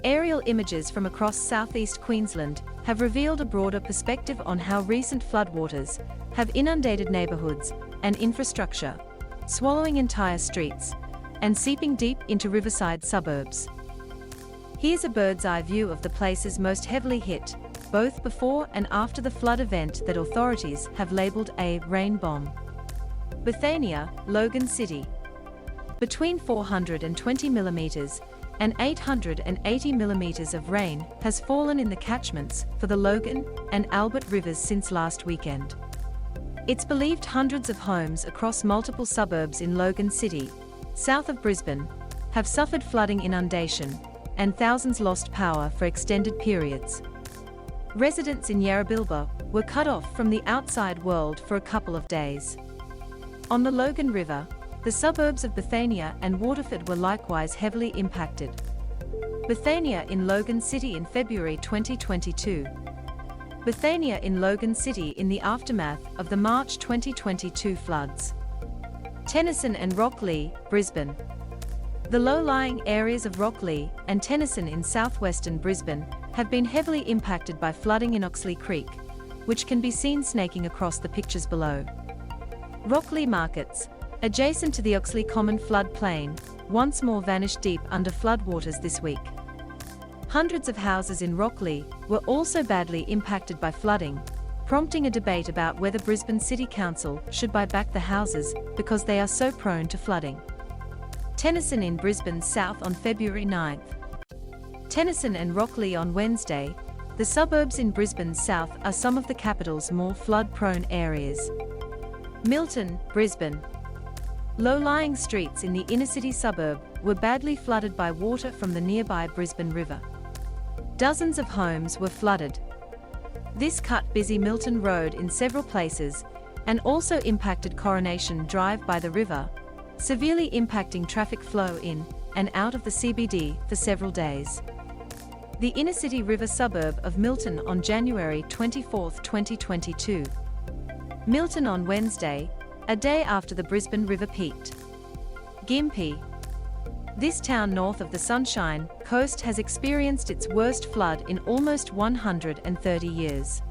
Aerial images from across southeast Queensland have revealed a broader perspective on how recent floodwaters have inundated neighbourhoods and infrastructure, swallowing entire streets and seeping deep into riverside suburbs. Here's a bird's-eye view of the places most heavily hit, both before and after the flood event that authorities have labelled a rain bomb. Bethania, Logan City. Between 420 millimetres and 880 millimetres of rain has fallen in the catchments for the Logan and Albert rivers since last weekend. It's believed hundreds of homes across multiple suburbs in Logan City, south of Brisbane, have suffered flooding inundation, and thousands lost power for extended periods. Residents in Yarrabilba were cut off from the outside world for a couple of days. On the Logan River, the suburbs of Bethania and Waterford were likewise heavily impacted. Bethania in Logan City in February 2022. Bethania in Logan City in the aftermath of the March 2022 floods. Tennyson and Rocklea, Brisbane. The low-lying areas of Rocklea and Tennyson in southwestern Brisbane have been heavily impacted by flooding in Oxley Creek, which can be seen snaking across the pictures below. Rocklea markets, adjacent to the Oxley Common flood plain, once more vanished deep under floodwaters this week. Hundreds of houses in Rocklea were also badly impacted by flooding, prompting a debate about whether Brisbane City Council should buy back the houses because they are so prone to flooding. Tennyson in Brisbane South on February 9th. Tennyson and Rocklea on Wednesday. The suburbs in Brisbane South are some of the capital's more flood-prone areas. Milton, Brisbane. Low-lying streets in the inner-city suburb were badly flooded by water from the nearby Brisbane River. Dozens of homes were flooded. This cut busy Milton Road in several places and also impacted Coronation Drive by the river, severely impacting traffic flow in and out of the CBD for several days. The inner-city river suburb of Milton on January 24, 2022. Milton on Wednesday, a day after the Brisbane River peaked. Gympie. This town north of the Sunshine Coast has experienced its worst flood in almost 130 years.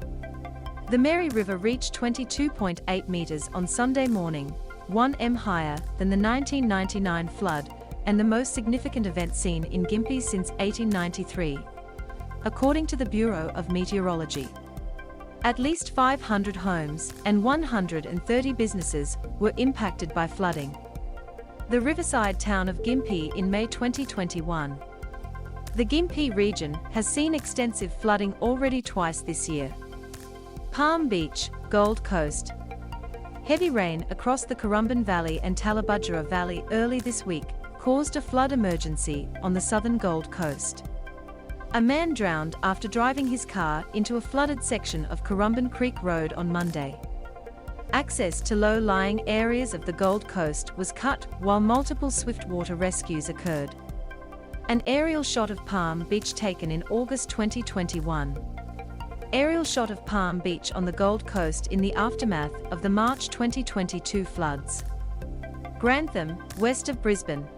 The Mary River reached 22.8 metres on Sunday morning, 1 m higher than the 1999 flood and the most significant event seen in Gympie since 1893, according to the Bureau of Meteorology. At least 500 homes and 130 businesses were impacted by flooding. The riverside town of Gympie in May 2021. The Gympie region has seen extensive flooding already twice this year. Palm Beach, Gold Coast. Heavy rain across the Currumbin Valley and Tallebudgera Valley early this week caused a flood emergency on the southern Gold Coast. A man drowned after driving his car into a flooded section of Currumbin Creek Road on Monday. Access to low-lying areas of the Gold Coast was cut while multiple swiftwater rescues occurred. An aerial shot of Palm Beach taken in August 2021. Aerial shot of Palm Beach on the Gold Coast in the aftermath of the March 2022 floods. Grantham, west of Brisbane.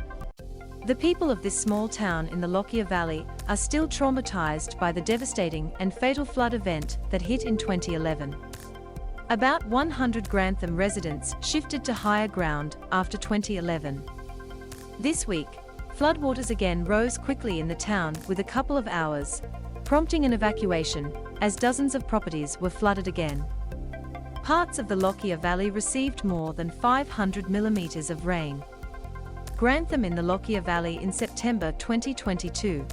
The people of this small town in the Lockyer Valley are still traumatised by the devastating and fatal flood event that hit in 2011. About 100 Grantham residents shifted to higher ground after 2011. This week, floodwaters again rose quickly in the town with a couple of hours, prompting an evacuation as dozens of properties were flooded again. Parts of the Lockyer Valley received more than 500 millimetres of rain. Grantham in the Lockyer Valley in September 2022.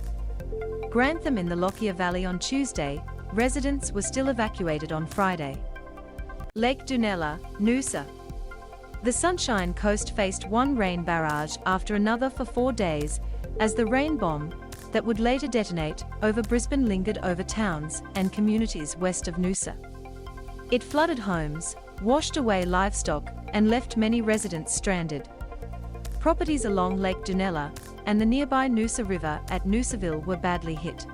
Grantham in the Lockyer Valley on Tuesday, residents were still evacuated on Friday. Lake Dunella, Noosa. The Sunshine Coast faced one rain barrage after another for 4 days, as the rain bomb that would later detonate over Brisbane lingered over towns and communities west of Noosa. It flooded homes, washed away livestock, and left many residents stranded. Properties along Lake Dunella and the nearby Noosa River at Noosaville were badly hit.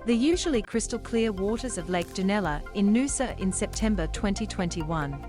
The usually crystal clear waters of Lake Dunella in Noosa in September 2021